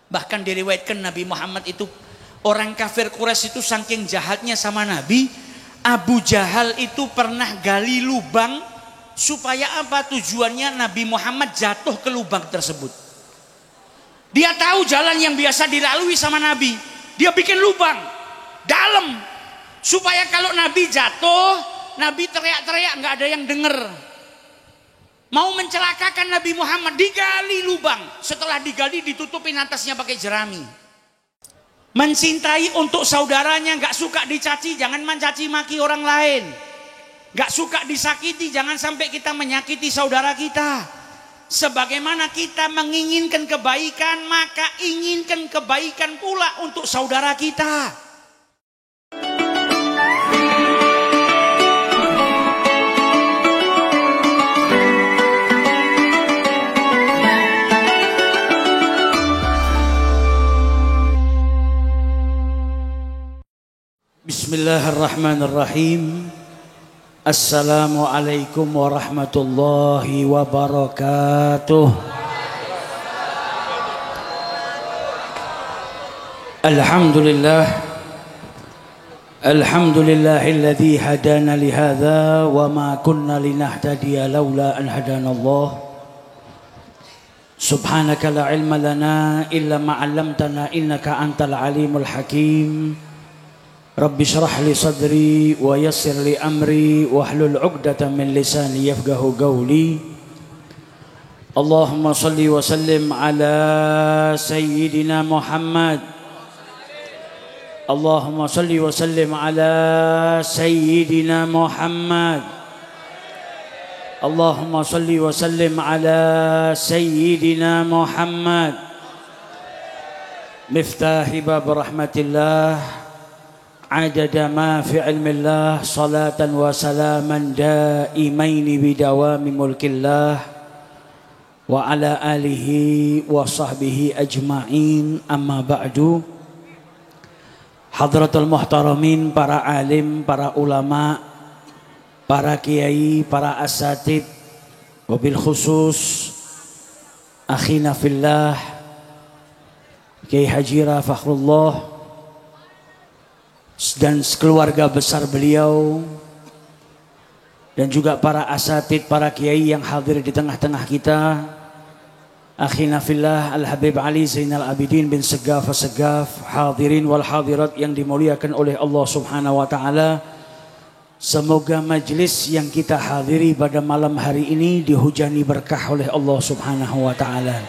Bahkan diriwayatkan Nabi Muhammad itu, orang kafir Quraisy itu saking jahatnya sama Nabi, Abu Jahal itu pernah gali lubang supaya apa? Tujuannya Nabi Muhammad jatuh ke lubang tersebut. Dia tahu jalan yang biasa dilalui sama Nabi, dia bikin lubang dalam supaya kalau Nabi jatuh, Nabi teriak-teriak nggak ada yang dengar. Mau mencelakakan Nabi Muhammad, digali lubang. Setelah digali ditutupin atasnya pakai jerami. Mencintai untuk saudaranya, nggak suka dicaci, jangan mencaci maki orang lain. Nggak suka disakiti, jangan sampai kita menyakiti saudara kita. Sebagaimana kita menginginkan kebaikan, maka inginkan kebaikan pula untuk saudara kita. Bismillahirrahmanirrahim. Assalamualaikum warahmatullahi wabarakatuh. Alhamdulillahilladzi hadana lihadza wa ma kunna linahtadiya laula an hadanallah. Subhanaka la ilma lana illa ma 'allamtana innaka antal alimul hakim. Rabbi syrah li sadri wa yassir li amri wahlul 'uqdatam min lisani yafqahu qawli. Allahumma shalli wa sallim ala sayyidina Muhammad. Allahumma shalli wa sallim ala sayyidina Muhammad. Allahumma shalli wa sallim ala sayyidina Muhammad. Miftahi bab rahmatillah adada ma fi ilmillah salatan wa salaman daimaini bidawami mulkillah wa ala alihi wa sahbihi ajma'in, amma ba'du. Hadratul muhtaramin, para alim, para ulama, para kiai, para asatid, wabil khusus akhina fillah Kiai Hajira Fakhrullah dan keluarga besar beliau, dan juga para asatid, para kiai yang hadir di tengah-tengah kita. Akhina fillah Al-Habib Ali Zainal Abidin bin Segaf Segaf, hadirin wal hadirat yang dimuliakan oleh Allah Subhanahu wa taala. Semoga majlis yang kita hadiri pada malam hari ini dihujani berkah oleh Allah Subhanahu wa taala.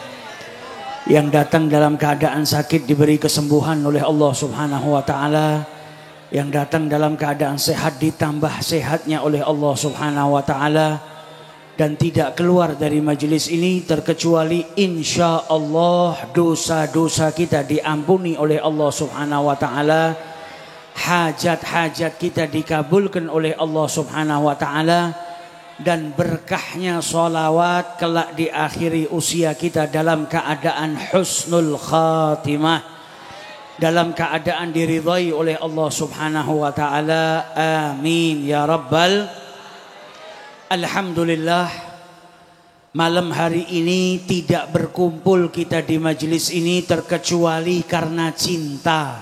Yang datang dalam keadaan sakit diberi kesembuhan oleh Allah Subhanahu wa taala. Yang datang dalam keadaan sehat ditambah sehatnya oleh Allah Subhanahu wa taala, dan tidak keluar dari majelis ini terkecuali insya Allah dosa-dosa kita diampuni oleh Allah Subhanahu wa taala, hajat-hajat kita dikabulkan oleh Allah Subhanahu wa taala, dan berkahnya sholawat kelak diakhiri usia kita dalam keadaan husnul khatimah, dalam keadaan diridhai oleh Allah Subhanahu wa taala. Amin ya rabbal. Alhamdulillah, malam hari ini tidak berkumpul kita di majelis ini terkecuali karena cinta.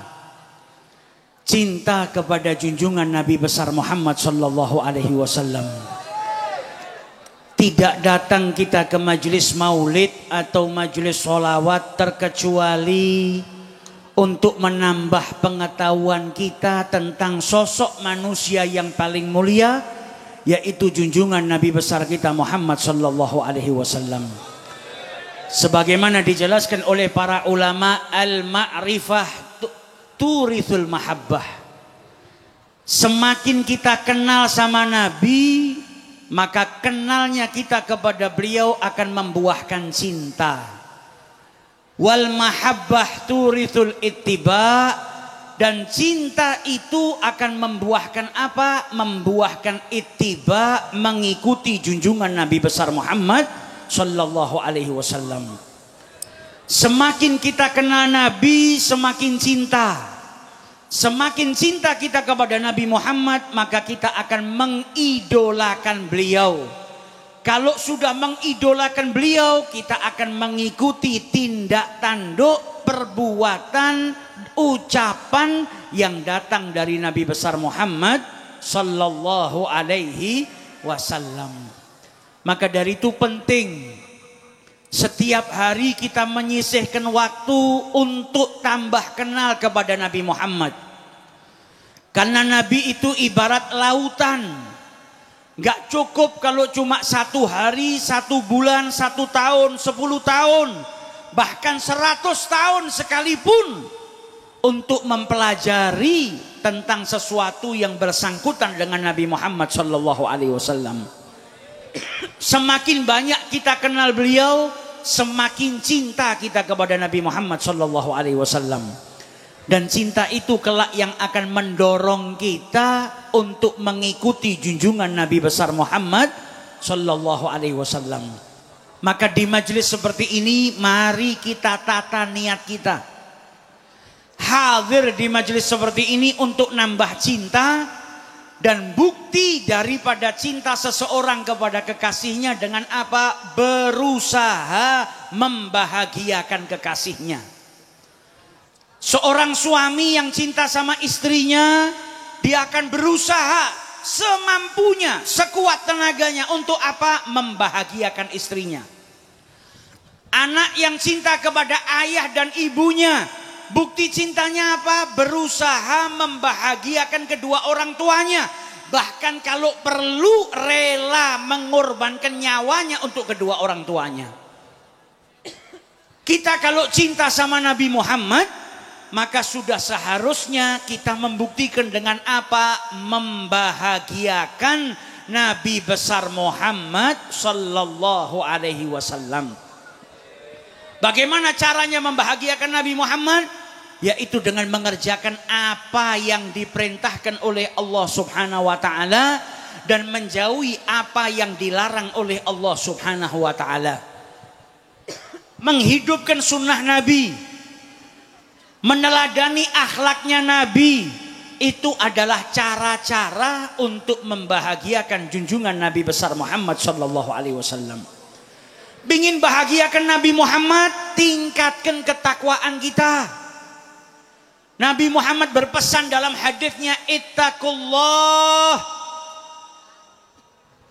Cinta kepada junjungan Nabi besar Muhammad sallallahu alaihi wasallam. Tidak datang kita ke majelis maulid atau majelis sholawat terkecuali untuk menambah pengetahuan kita tentang sosok manusia yang paling mulia, yaitu junjungan Nabi besar kita Muhammad sallallahu alaihi wasallam. Sebagaimana dijelaskan oleh para ulama, al-ma'rifah turithul mahabbah. Semakin kita kenal sama Nabi, maka kenalnya kita kepada beliau akan membuahkan cinta. Wal mahabbah turithul ittiba, dan cinta itu akan membuahkan apa? Membuahkan ittiba, mengikuti junjungan Nabi besar Muhammad sallallahu alaihi wasallam. Semakin kita kenal Nabi, semakin cinta. Semakin cinta kita kepada Nabi Muhammad, maka kita akan mengidolakan beliau. Kalau sudah mengidolakan beliau, kita akan mengikuti tindak tanduk perbuatan, ucapan yang datang dari Nabi besar Muhammad sallallahu alaihi wasallam. Maka dari itu penting setiap hari kita menyisihkan waktu untuk tambah kenal kepada Nabi Muhammad. Karena Nabi itu ibarat lautan. Gak cukup kalau cuma 1 hari, 1 bulan, 1 tahun, 10 tahun, bahkan 100 tahun sekalipun untuk mempelajari tentang sesuatu yang bersangkutan dengan Nabi Muhammad sallallahu alaihi wasallam. Semakin banyak kita kenal beliau, semakin cinta kita kepada Nabi Muhammad sallallahu alaihi wasallam. Dan cinta itu kelak yang akan mendorong kita untuk mengikuti junjungan Nabi besar Muhammad sallallahu alaihi wasallam. Maka di majelis seperti ini mari kita tata niat kita. Hadir di majelis seperti ini untuk nambah cinta, dan bukti daripada cinta seseorang kepada kekasihnya dengan apa? Berusaha membahagiakan kekasihnya. Seorang suami yang cinta sama istrinya, dia akan berusaha semampunya, sekuat tenaganya untuk apa? Membahagiakan istrinya. Anak yang cinta kepada ayah dan ibunya, bukti cintanya apa? Berusaha membahagiakan kedua orang tuanya. Bahkan kalau perlu rela mengorbankan nyawanya untuk kedua orang tuanya. Kita kalau cinta sama Nabi Muhammad, maka sudah seharusnya kita membuktikan dengan apa? Membahagiakan Nabi besar Muhammad sallallahu alaihi wasallam. Bagaimana caranya membahagiakan Nabi Muhammad? Yaitu dengan mengerjakan apa yang diperintahkan oleh Allah subhanahu wa ta'ala, dan menjauhi apa yang dilarang oleh Allah subhanahu wa ta'ala. Menghidupkan sunnah Nabi, meneladani akhlaknya Nabi, itu adalah cara-cara untuk membahagiakan junjungan Nabi besar Muhammad sallallahu alaihi wasallam. Ingin bahagiakan Nabi Muhammad, tingkatkan ketakwaan kita. Nabi Muhammad berpesan dalam hadisnya, ittaqullah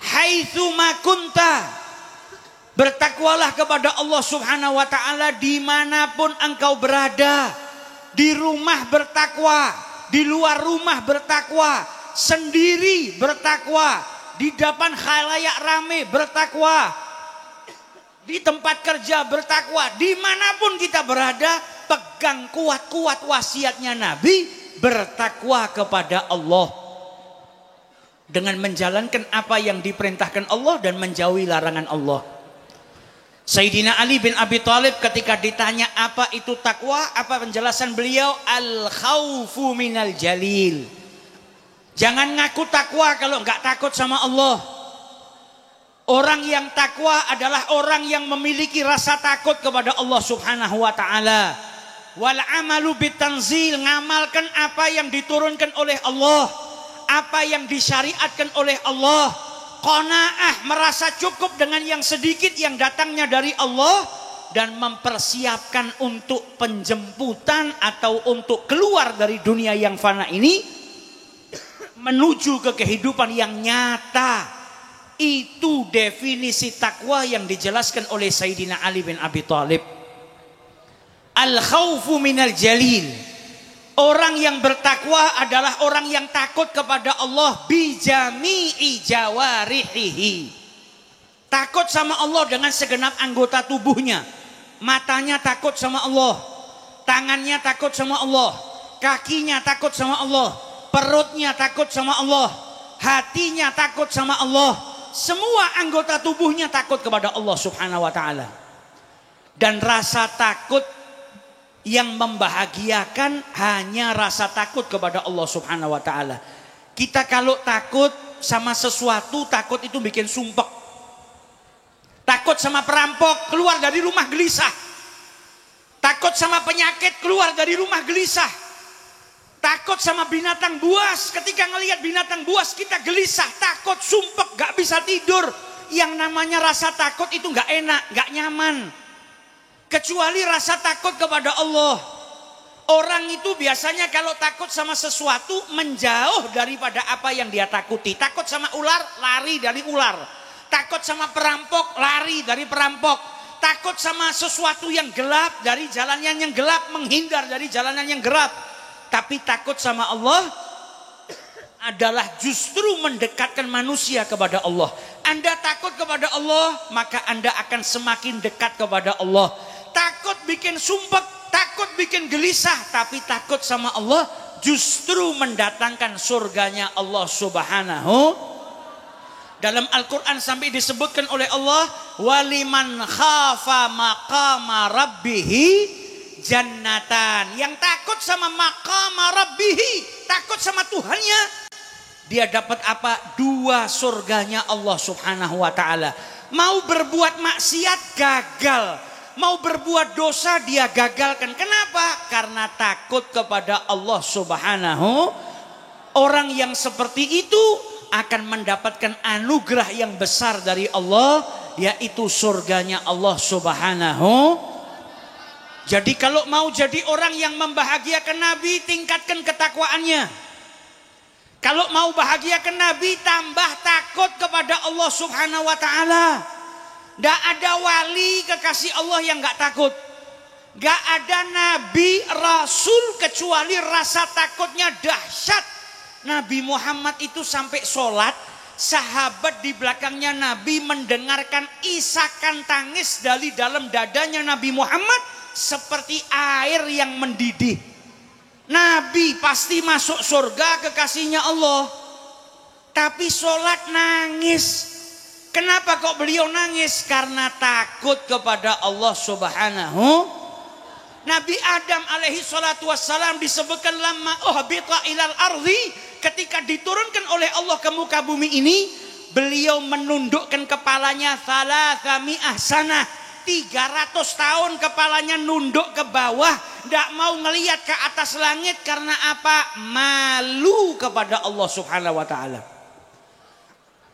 haitsu ma kunta. Bertakwalah kepada Allah subhanahu wa ta'ala dimanapun engkau berada. Di rumah bertakwa, di luar rumah bertakwa, sendiri bertakwa, di depan khalayak rame bertakwa, di tempat kerja bertakwa. Dimanapun kita berada, pegang kuat-kuat wasiatnya Nabi, bertakwa kepada Allah dengan menjalankan apa yang diperintahkan Allah dan menjauhi larangan Allah. Sayyidina Ali bin Abi Thalib ketika ditanya apa itu takwa, apa penjelasan beliau? Al khaufu minal jalil. Jangan ngaku takwa kalau enggak takut sama Allah. Orang yang takwa adalah orang yang memiliki rasa takut kepada Allah subhanahu wa ta'ala. Wal amalu bitanzil, ngamalkan apa yang diturunkan oleh Allah, apa yang disyariatkan oleh Allah. Qanaah, merasa cukup dengan yang sedikit yang datangnya dari Allah, dan mempersiapkan untuk penjemputan atau untuk keluar dari dunia yang fana ini menuju ke kehidupan yang nyata. Itu definisi takwa yang dijelaskan oleh Sayyidina Ali bin Abi Thalib. Al khaufu minal jalil. Orang yang bertakwa adalah orang yang takut kepada Allah bijami'i jawarihihi. Takut sama Allah dengan segenap anggota tubuhnya. Matanya takut sama Allah, tangannya takut sama Allah, kakinya takut sama Allah, perutnya takut sama Allah, hatinya takut sama Allah. Semua anggota tubuhnya takut kepada Allah subhanahu wa ta'ala. Dan rasa takut yang membahagiakan hanya rasa takut kepada Allah subhanahu wa ta'ala. Kita kalau takut sama sesuatu, takut itu bikin sumpek. Takut sama perampok, keluar dari rumah gelisah. Takut sama penyakit, keluar dari rumah gelisah. Takut sama binatang buas, ketika ngelihat binatang buas kita gelisah, takut, sumpek, gak bisa tidur. Yang namanya rasa takut itu gak enak, gak nyaman. kecuali rasa takut kepada Allah. Orang itu biasanya kalau takut sama sesuatu menjauh daripada apa yang dia takuti. Takut sama ular, lari dari ular. Takut sama perampok, lari dari perampok. Takut sama sesuatu yang gelap, dari jalannya yang gelap, menghindar dari jalanan yang gelap. Tapi takut sama Allah adalah justru mendekatkan manusia kepada Allah. Anda takut kepada Allah, maka Anda akan semakin dekat kepada Allah. Takut bikin sumpek, takut bikin gelisah, tapi takut sama Allah justru mendatangkan surganya Allah Subhanahu. Dalam Al-Quran sampai disebutkan oleh Allah, waliman khafa maqama rabbihi jannatan. Yang takut sama maqama rabbihi, takut sama Tuhannya, dia dapat apa? 2 surganya Allah Subhanahu wa ta'ala. Mau berbuat maksiat gagal, mau berbuat dosa dia gagalkan. Kenapa? Karena takut kepada Allah Subhanahu. Orang yang seperti itu akan mendapatkan anugerah yang besar dari Allah, yaitu surganya Allah Subhanahu. Jadi kalau mau jadi orang yang membahagiakan Nabi, tingkatkan ketakwaannya. Kalau mau bahagiakan Nabi, tambah takut kepada Allah Subhanahu wa ta'ala. Tidak ada wali kekasih Allah yang gak takut. Gak ada Nabi Rasul kecuali rasa takutnya dahsyat. Nabi Muhammad itu sampai sholat, sahabat di belakangnya Nabi mendengarkan isakan tangis dari dalam dadanya Nabi Muhammad seperti air yang mendidih. Nabi pasti masuk surga kekasihnya Allah, tapi sholat nangis. Kenapa kok beliau nangis? Karena takut kepada Allah Subhanahu. Nabi Adam alaihi salatu wassalam disebutkan lama uhbita ilal ardi, ketika diturunkan oleh Allah ke muka bumi ini, beliau menundukkan kepalanya salasami'ah sanah, 300 tahun kepalanya nunduk ke bawah, tidak mau ngelihat ke atas langit. Karena apa? Malu kepada Allah Subhanahu wa ta'ala.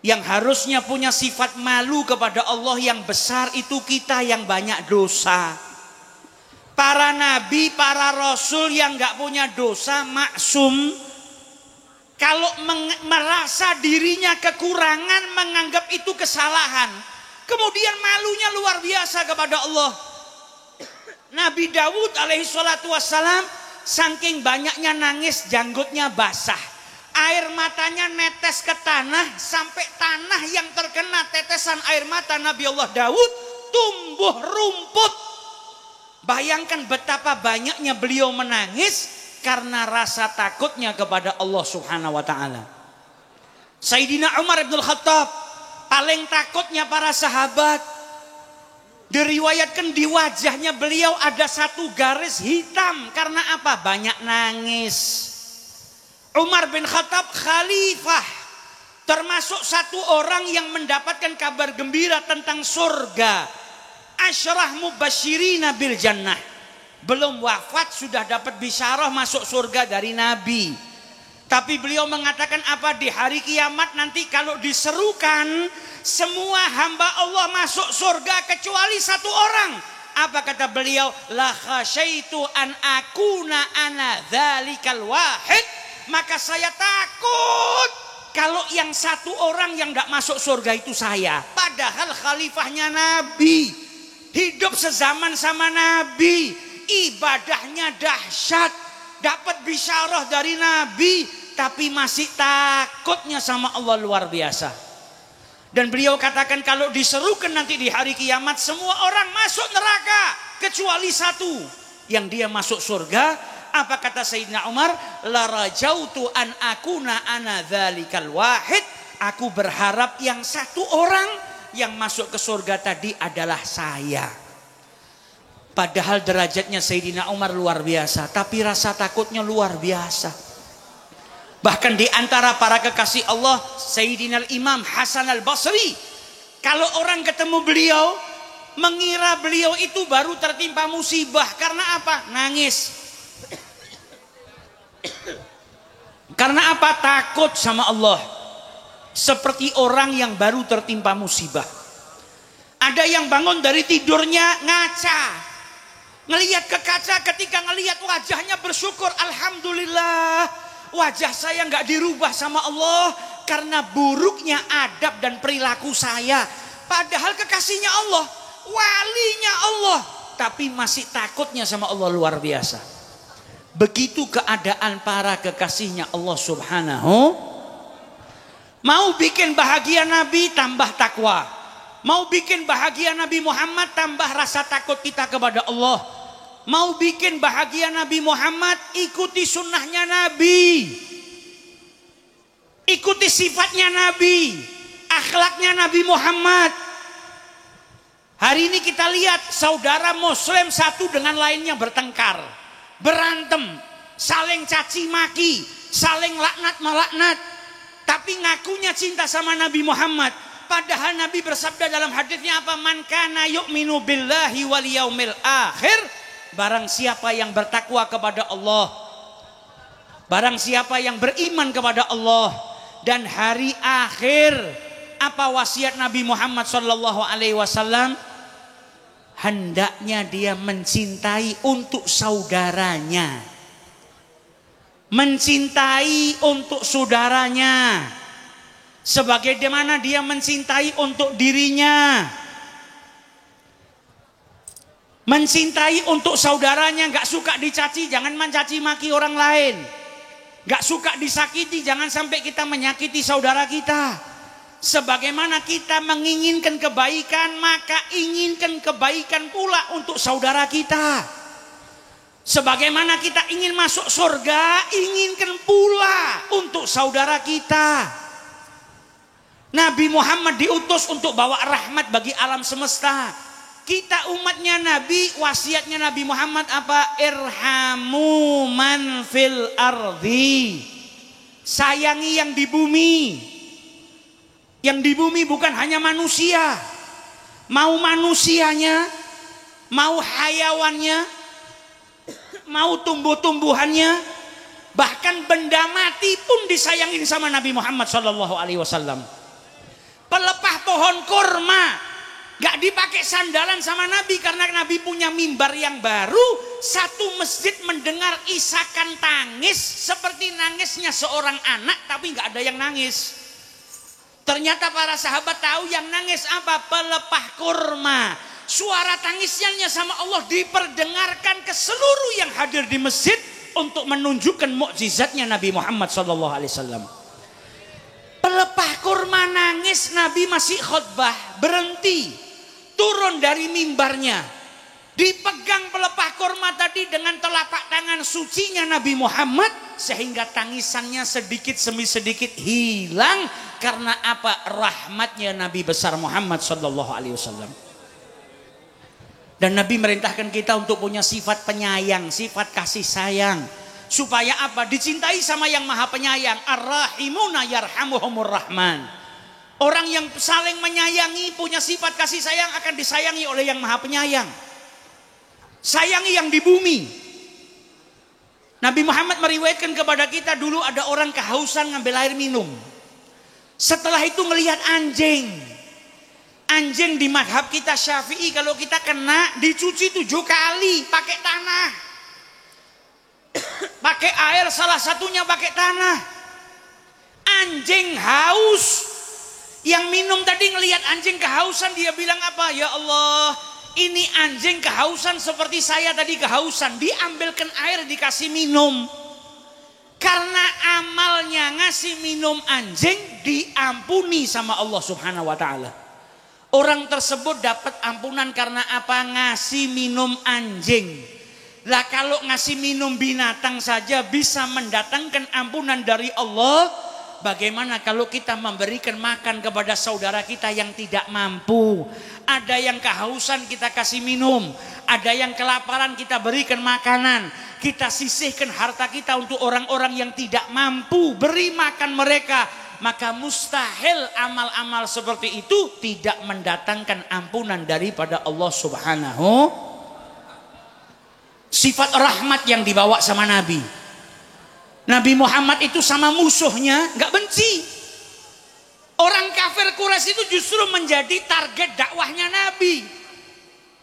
Yang harusnya punya sifat malu kepada Allah yang besar itu kita yang banyak dosa. Para nabi, para rasul yang gak punya dosa maksum, kalau merasa dirinya kekurangan, menganggap itu kesalahan, kemudian malunya luar biasa kepada Allah. Nabi Daud alaihi salatu wassalam saking banyaknya nangis janggutnya basah, air matanya netes ke tanah, sampai tanah yang terkena tetesan air mata Nabi Allah Daud tumbuh rumput. Bayangkan betapa banyaknya beliau menangis karena rasa takutnya kepada Allah Subhanahu wa ta'ala. Sayyidina Umar bin Khattab paling takutnya para sahabat. Diriwayatkan di wajahnya beliau ada 1 garis hitam. Karena apa? Banyak nangis. Umar bin Khattab khalifah, termasuk 1 orang yang mendapatkan kabar gembira tentang surga. Asyrah mubasyirina bil jannah. Belum wafat sudah dapat bisyarah masuk surga dari Nabi. Tapi beliau mengatakan apa? Di hari kiamat nanti kalau diserukan, semua hamba Allah masuk surga kecuali 1 orang. Apa kata beliau? La khasyaitu an akuna ana dzalikal wahid. Maka saya takut kalau yang 1 orang yang tidak masuk surga itu saya. Padahal khalifahnya Nabi, hidup sezaman sama Nabi, ibadahnya dahsyat, dapat bisyarah dari Nabi, tapi masih takutnya sama Allah luar biasa. Dan beliau katakan kalau diserukan nanti di hari kiamat, semua orang masuk neraka kecuali 1 yang dia masuk surga. Apa kata Sayyidina Umar? La rajautu an akuna ana dzalikal wahid. Aku berharap yang 1 orang yang masuk ke surga tadi adalah saya. Padahal derajatnya Sayyidina Umar luar biasa, tapi rasa takutnya luar biasa. Bahkan di antara para kekasih Allah, Sayyidina Imam Hasan al-Basri, kalau orang ketemu beliau, mengira beliau itu baru tertimpa musibah. Karena apa? Nangis. Karena apa? Takut sama Allah. Seperti orang yang baru tertimpa musibah. Ada yang bangun dari tidurnya ngaca, Ngelihat ke kaca, ketika ngelihat wajahnya bersyukur, alhamdulillah wajah saya nggak dirubah sama Allah karena buruknya adab dan perilaku saya. Padahal kekasihnya Allah, walinya Allah, tapi masih takutnya sama Allah luar biasa. Begitu keadaan para kekasihnya Allah Subhanahu. Mau bikin bahagia Nabi, tambah takwa. Mau bikin bahagia Nabi Muhammad, tambah rasa takut kita kepada Allah. Mau bikin bahagia Nabi Muhammad, ikuti sunnahnya Nabi. Ikuti sifatnya Nabi, akhlaknya Nabi Muhammad. Hari ini kita lihat saudara muslim satu dengan lainnya bertengkar, berantem, saling caci maki, saling laknat melaknat. Tapi ngakunya cinta sama Nabi Muhammad. Padahal Nabi bersabda dalam hadisnya apa? Man kana yu'minu billahi wal yaumil akhir. Barang siapa yang bertakwa kepada Allah, barang siapa yang beriman kepada Allah dan hari akhir. Apa wasiat Nabi Muhammad sallallahu alaihi wasallam? Hendaknya dia mencintai untuk saudaranya. Mencintai untuk saudaranya sebagaimana dia mencintai untuk dirinya. Mencintai untuk saudaranya, gak suka dicaci, jangan mencaci maki orang lain. Gak suka disakiti, jangan sampai kita menyakiti saudara kita. Sebagaimana kita menginginkan kebaikan, maka inginkan kebaikan pula untuk saudara kita. Sebagaimana kita ingin masuk surga, inginkan pula untuk saudara kita. Nabi Muhammad diutus untuk bawa rahmat bagi alam semesta. Kita umatnya Nabi, wasiatnya Nabi Muhammad apa? Irhamu man fil ardi. Sayangi yang di bumi. Yang di bumi bukan hanya manusia. Mau manusianya, mau hayawannya, mau tumbuh-tumbuhannya, bahkan benda mati pun disayangin sama Nabi Muhammad SAW. Pelepah pohon kurma gak dipakai sandalan sama Nabi karena Nabi punya mimbar yang baru. Satu masjid mendengar isakan tangis seperti nangisnya seorang anak, tapi gak ada yang nangis. Ternyata para sahabat tahu yang nangis apa? Pelepah kurma. Suara tangisnya sama Allah diperdengarkan ke seluruh yang hadir di masjid untuk menunjukkan mukjizatnya Nabi Muhammad SAW. Pelepah kurma nangis, Nabi masih khutbah, berhenti, turun dari mimbarnya, dipegang pelepah kurma tadi dengan telapak tangan sucinya Nabi Muhammad, sehingga tangisannya sedikit demi sedikit hilang karena apa? Rahmatnya Nabi besar Muhammad SAW. Dan Nabi merintahkan kita untuk punya sifat penyayang, sifat kasih sayang. Supaya apa? Dicintai sama yang maha penyayang. Ar-rahimuna yarhamuhumur rahman. Orang yang saling menyayangi, punya sifat kasih sayang, akan disayangi oleh yang maha penyayang. Sayangi yang di bumi. Nabi Muhammad meriwayatkan kepada kita, dulu ada orang kehausan ngambil air minum. Setelah itu ngelihat anjing. Anjing di madhab kita Syafi'i kalau kita kena dicuci 7 kali pakai tanah. Pakai air, salah satunya pakai tanah. Anjing haus. Yang minum tadi ngelihat anjing kehausan, dia bilang apa? Ya Allah, ini anjing kehausan seperti saya tadi kehausan. Diambilkan air dikasih minum. Karena amalnya ngasih minum anjing diampuni sama Allah Subhanahu wa taala. Orang tersebut dapat ampunan karena apa? Ngasih minum anjing. Lah kalau ngasih minum binatang saja bisa mendatangkan ampunan dari Allah, bagaimana kalau kita memberikan makan kepada saudara kita yang tidak mampu? Ada yang kehausan kita kasih minum, ada yang kelaparan kita berikan makanan. Kita sisihkan harta kita untuk orang-orang yang tidak mampu, beri makan mereka. Maka mustahil amal-amal seperti itu tidak mendatangkan ampunan daripada Allah Subhanahu. Sifat rahmat yang dibawa sama Nabi. Nabi Muhammad itu sama musuhnya gak benci. Orang kafir Quraisy itu justru menjadi target dakwahnya Nabi.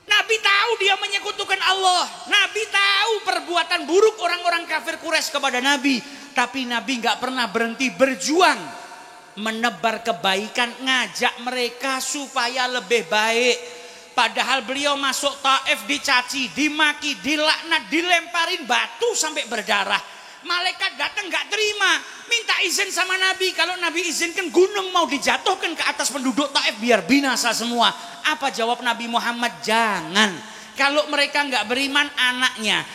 Nabi Nabi tahu dia menyekutukan Allah. Nabi tahu perbuatan buruk orang-orang kafir Quraisy kepada Nabi. Tapi Nabi nggak pernah berhenti berjuang menebar kebaikan, ngajak mereka supaya lebih baik. Padahal beliau masuk Taif dicaci, dimaki, dilaknat, dilemparin batu sampai berdarah. Malaikat datang nggak terima, minta izin sama Nabi. Kalau Nabi izinkan, gunung mau dijatuhkan ke atas penduduk Taif biar binasa semua. Apa jawab Nabi Muhammad? Jangan. Kalau mereka nggak beriman, anaknya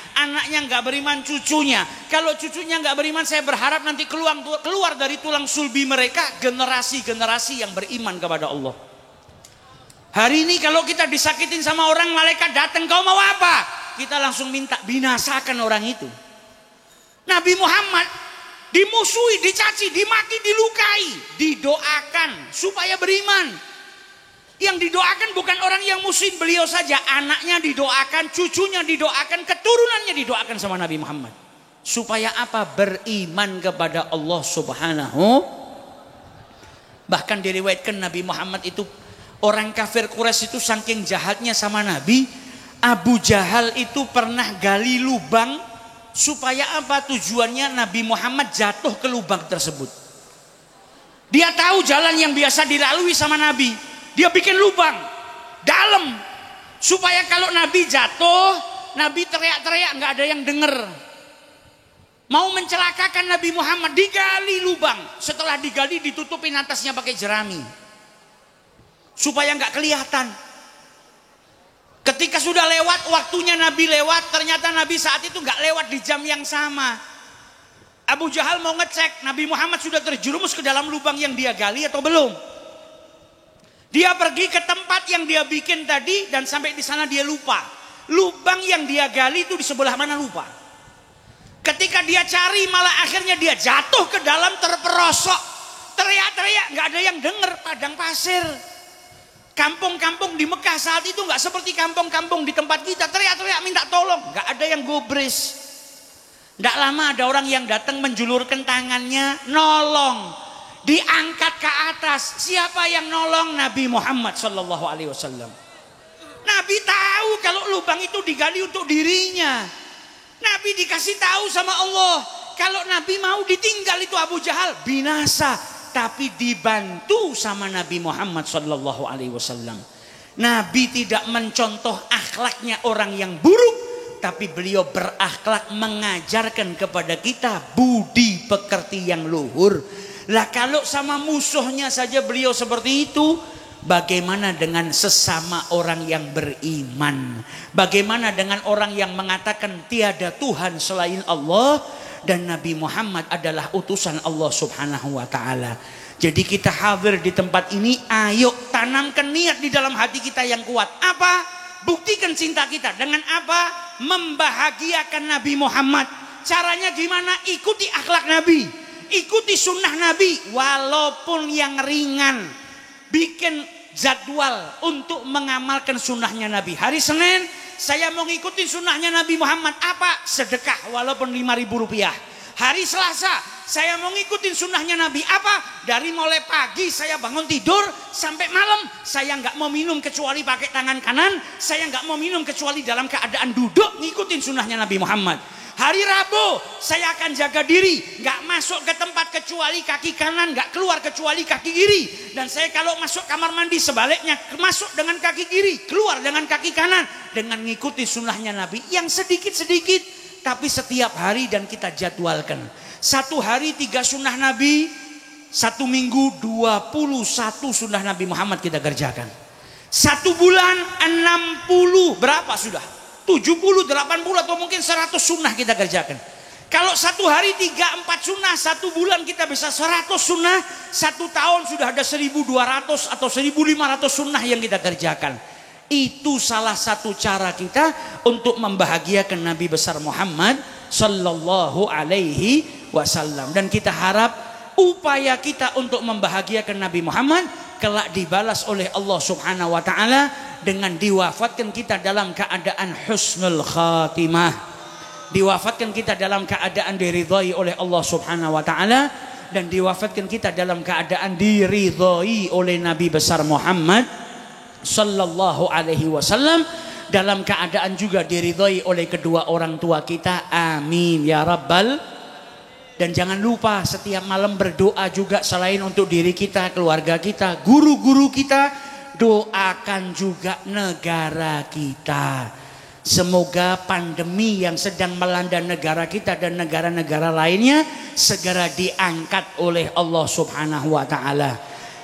nggak beriman, cucunya. Kalau cucunya nggak beriman, saya berharap nanti keluar dari tulang sulbi mereka generasi-generasi yang beriman kepada Allah. Hari ini kalau kita disakitin sama orang, malaikat datang, kau mau apa? Kita langsung minta binasakan orang itu. Nabi Muhammad dimusuhi, dicaci, dimaki, dilukai, didoakan supaya beriman. Yang didoakan bukan orang yang muslim, beliau saja. Anaknya didoakan, cucunya didoakan, keturunannya didoakan sama Nabi Muhammad. Supaya apa? Beriman kepada Allah Subhanahu. Bahkan diriwayatkan Nabi Muhammad itu, orang kafir Quraisy itu saking jahatnya sama Nabi, Abu Jahal itu pernah gali lubang. Supaya apa? Tujuannya Nabi Muhammad jatuh ke lubang tersebut. Dia tahu jalan yang biasa dilalui sama Nabi. Dia bikin lubang dalam supaya kalau Nabi jatuh, Nabi teriak-teriak nggak ada yang dengar. Mau mencelakakan Nabi Muhammad, digali lubang. Setelah digali, ditutupin atasnya pakai jerami supaya nggak kelihatan. Ketika sudah lewat waktunya Nabi lewat, ternyata Nabi saat itu nggak lewat di jam yang sama. Abu Jahal mau ngecek Nabi Muhammad sudah terjerumus ke dalam lubang yang dia gali atau belum. Dia pergi ke tempat yang dia bikin tadi dan sampai di sana dia lupa. Lubang yang dia gali itu di sebelah mana lupa. Ketika dia cari malah akhirnya dia jatuh ke dalam, terperosok. Teriak-teriak nggak ada yang dengar, padang pasir. Kampung-kampung di Mekah saat itu nggak seperti kampung-kampung di tempat kita. Teriak-teriak minta tolong, nggak ada yang gubris. Nggak lama ada orang yang datang menjulurkan tangannya, nolong. Diangkat ke atas. Siapa yang nolong? Nabi Muhammad Sallallahu Alaihi Wasallam. Nabi tahu kalau lubang itu digali untuk dirinya. Nabi dikasih tahu sama Allah, kalau Nabi mau ditinggal itu Abu Jahal binasa, tapi dibantu sama Nabi Muhammad Sallallahu Alaihi Wasallam. Nabi tidak mencontoh akhlaknya orang yang buruk, tapi beliau berakhlak mengajarkan kepada kita budi pekerti yang luhur. Lah kalau sama musuhnya saja beliau seperti itu, bagaimana dengan sesama orang yang beriman? Bagaimana dengan orang yang mengatakan tiada Tuhan selain Allah dan Nabi Muhammad adalah utusan Allah Subhanahu wa taala? Jadi kita hadir di tempat ini, ayo tanamkan niat di dalam hati kita yang kuat. Apa? Buktikan cinta kita dengan apa? Membahagiakan Nabi Muhammad. Caranya gimana? Ikuti akhlak Nabi. Ikuti sunnah Nabi walaupun yang ringan. Bikin jadwal untuk mengamalkan sunnahnya Nabi. Hari Senin saya mau ngikutin sunnahnya Nabi Muhammad. Apa? Sedekah walaupun 5.000 rupiah. Hari Selasa saya mau ngikutin sunnahnya Nabi. Apa? Dari mulai pagi saya bangun tidur sampai malam saya nggak mau minum kecuali pakai tangan kanan. Saya nggak mau minum kecuali dalam keadaan duduk, ngikutin sunnahnya Nabi Muhammad. Hari Rabu saya akan jaga diri, nggak masuk ke tempat kecuali kaki kanan, nggak keluar kecuali kaki kiri. Dan saya kalau masuk kamar mandi sebaliknya, masuk dengan kaki kiri, keluar dengan kaki kanan, dengan ngikuti sunnahnya Nabi yang sedikit-sedikit tapi setiap hari dan kita jadwalkan. 1 hari 3 sunnah Nabi, 1 minggu 21 sunnah Nabi Muhammad kita kerjakan. 1 bulan 60 berapa sudah? 70, 80 atau mungkin 100 sunnah kita kerjakan. Kalau 1 hari 3-4 sunnah, 1 bulan kita bisa 100 sunnah, 1 tahun sudah ada 1.200 atau 1.500 sunnah yang kita kerjakan. Itu salah satu cara kita untuk membahagiakan Nabi besar Muhammad Sallallahu Alaihi Wasallam. Dan kita harap upaya kita untuk membahagiakan Nabi Muhammad kelak dibalas oleh Allah Subhanahu Wa Taala dengan diwafatkan kita dalam keadaan husnul khatimah, diwafatkan kita dalam keadaan diridhai oleh Allah Subhanahu wa taala, dan diwafatkan kita dalam keadaan diridhai oleh Nabi besar Muhammad sallallahu alaihi wasallam. dalam keadaan juga diridhoi oleh kedua orang tua kita. Amin ya rabbal. Dan jangan lupa setiap malam berdoa juga selain untuk diri kita, keluarga kita, guru-guru kita, doakan juga negara kita. Semoga pandemi yang sedang melanda negara kita dan negara-negara lainnya segera diangkat oleh Allah Subhanahu wa taala.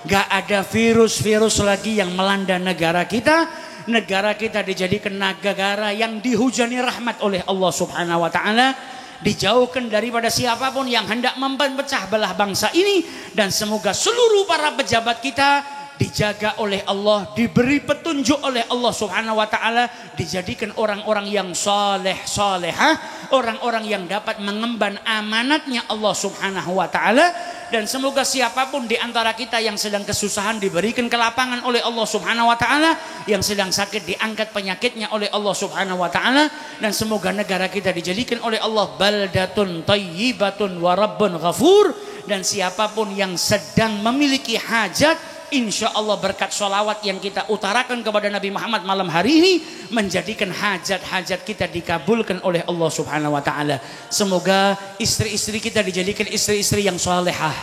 Gak ada virus-virus lagi yang melanda negara kita. Negara kita dijadikan negara yang dihujani rahmat oleh Allah Subhanahu wa taala. Dijauhkan daripada siapapun yang hendak memecah belah bangsa ini. Dan semoga seluruh para pejabat kita dijaga oleh Allah, diberi petunjuk oleh Allah Subhanahu wa taala, dijadikan orang-orang yang saleh salehah, orang-orang yang dapat mengemban amanatnya Allah Subhanahu wa taala. Dan semoga siapapun di antara kita yang sedang kesusahan diberikan kelapangan oleh Allah Subhanahu wa taala, yang sedang sakit diangkat penyakitnya oleh Allah Subhanahu wa taala. Dan semoga negara kita dijadikan oleh Allah baldatun thayyibatun wa rabbun ghafur. Dan siapapun yang sedang memiliki hajat, insya Allah berkat sholawat yang kita utarakan kepada Nabi Muhammad malam hari ini menjadikan hajat-hajat kita dikabulkan oleh Allah Subhanahu wa taala. Semoga istri-istri kita dijadikan istri-istri yang salehah.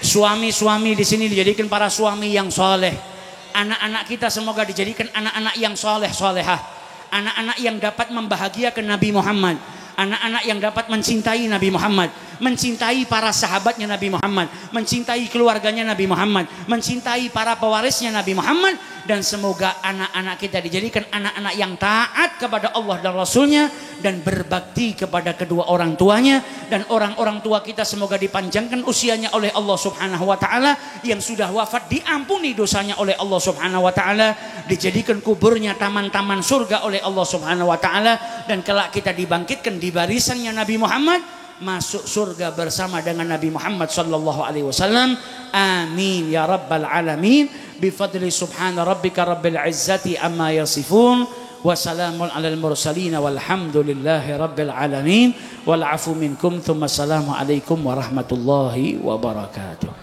Suami-suami di sini dijadikan para suami yang saleh. Anak-anak kita semoga dijadikan anak-anak yang saleh salehah. Anak-anak yang dapat membahagiakan Nabi Muhammad. Anak-anak yang dapat mencintai Nabi Muhammad, mencintai para sahabatnya Nabi Muhammad, mencintai keluarganya Nabi Muhammad, mencintai para pewarisnya Nabi Muhammad. Dan semoga anak-anak kita dijadikan anak-anak yang taat kepada Allah dan Rasulnya dan berbakti kepada kedua orang tuanya. Dan orang-orang tua kita semoga dipanjangkan usianya oleh Allah Subhanahu wa taala. Yang sudah wafat diampuni dosanya oleh Allah Subhanahu wa taala, dijadikan kuburnya taman-taman surga oleh Allah Subhanahu wa taala. Dan kelak kita dibangkitkan di barisannya Nabi Muhammad, masuk surga bersama dengan Nabi Muhammad sallallahu alaihi wasallam. Amin ya rabbal alamin. Bifadli subhana rabbika rabbil izzati amma yasifun wa salamun alal mursalin walhamdulillahi rabbil alamin. Wal afu minkum thumma assalamu alaikum warahmatullahi wabarakatuh.